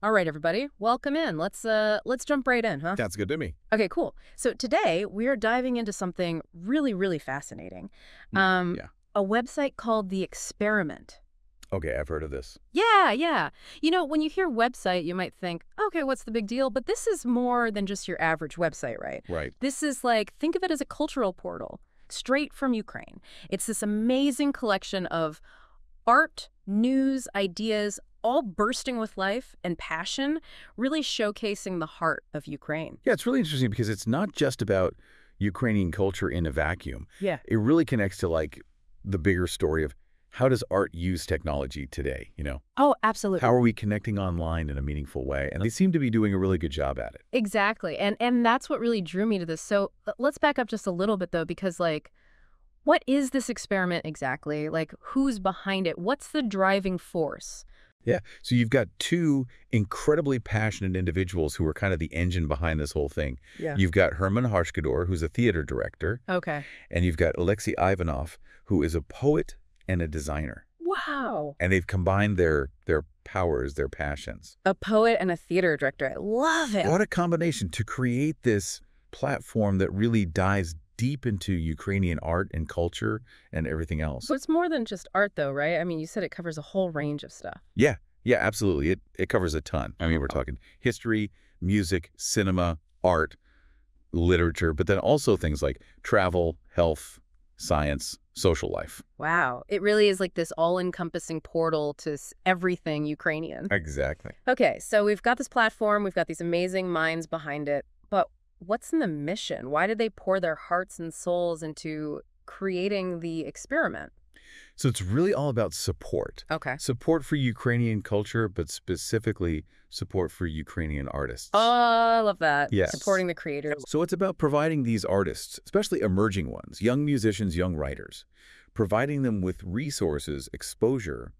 All right, everybody, welcome in. Let's jump right in, huh? Sounds good to me. Okay, cool. So today we are diving into something really, really fascinating. Yeah. A website called The Experiment. Okay, I've heard of this. Yeah. You know, when you hear website, you might think, okay, what's the big deal? But this is more than just your average website, right? Right. This is like, think of it as a cultural portal straight from Ukraine. It's this amazing collection of art, news, ideas, all bursting with life and passion, really showcasing the heart of Ukraine. Yeah, it's really interesting because it's not just about Ukrainian culture in a vacuum. Yeah. It really connects to like the bigger story of how does art use technology today, you know? Oh, absolutely. How are we connecting online in a meaningful way? And they seem to be doing a really good job at it. Exactly. And that's what really drew me to this. So let's back up just a little bit, though, because, like, what is this experiment exactly? Like, who's behind it? What's the driving force? Yeah. So you've got two incredibly passionate individuals who are kind of the engine behind this whole thing. Yeah. You've got Herman Harshkador, who's a theater director. Okay. And you've got Alexei Ivanov, who is a poet and a designer. Wow. And they've combined their powers, their passions. A poet and a theater director. I love it. What a combination to create this platform that really dives deep into Ukrainian art and culture and everything else. But it's more than just art, though, right? I mean, you said it covers a whole range of stuff. Yeah, absolutely. It covers a ton. I mean, we're talking history, music, cinema, art, literature, but then also things like travel, health, science, social life. Wow. It really is like this all-encompassing portal to everything Ukrainian. Exactly. Okay, so we've got this platform, we've got these amazing minds behind it, but what's in the mission? Why did they pour their hearts and souls into creating the experiment? So it's really all about support. Okay. Support for Ukrainian culture, but specifically support for Ukrainian artists. Oh, I love that. Yes. Supporting the creators. So it's about providing these artists, especially emerging ones, young musicians, young writers, providing them with resources, exposure,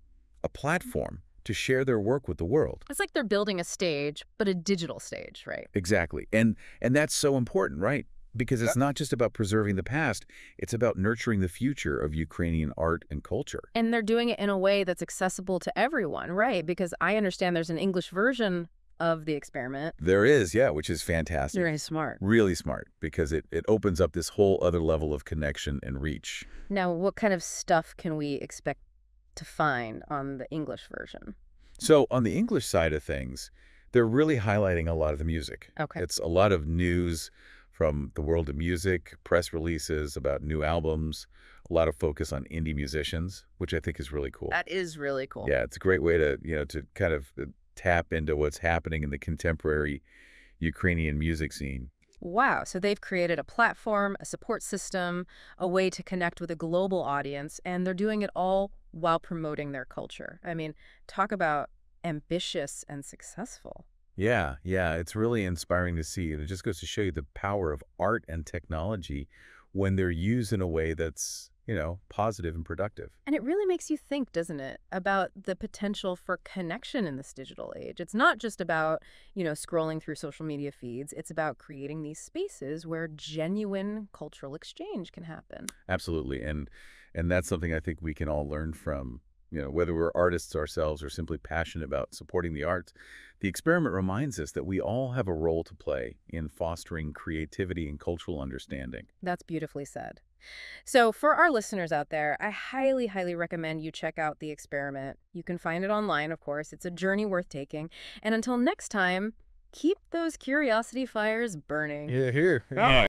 a platform to share their work with the world. It's like they're building a stage, but a digital stage, right? Exactly. And that's so important, right? Because it's not just about preserving the past, it's about nurturing the future of Ukrainian art and culture. And they're doing it in a way that's accessible to everyone, right? Because I understand there's an English version of the experiment. There is, yeah, which is fantastic. Very smart. Really smart, because it opens up this whole other level of connection and reach. Now, what kind of stuff can we expect to find on the English version? So on the English side of things, they're really highlighting a lot of the music. Okay. It's a lot of news from the world of music, press releases about new albums, a lot of focus on indie musicians, which I think is really cool. That is really cool. Yeah, it's a great way to, to kind of tap into what's happening in the contemporary Ukrainian music scene. Wow. So they've created a platform, a support system, a way to connect with a global audience, and they're doing it all while promoting their culture. I mean, talk about ambitious and successful. Yeah, it's really inspiring to see. And it just goes to show you the power of art and technology when they're used in a way that's, positive and productive. And it really makes you think, doesn't it, about the potential for connection in this digital age. It's not just about, scrolling through social media feeds. It's about creating these spaces where genuine cultural exchange can happen. Absolutely. And that's something I think we can all learn from, whether we're artists ourselves or simply passionate about supporting the arts. The experiment reminds us that we all have a role to play in fostering creativity and cultural understanding. That's beautifully said. So for our listeners out there, I highly, highly recommend you check out The Experiment. You can find it online, of course. It's a journey worth taking. And until next time, keep those curiosity fires burning. Yeah, here.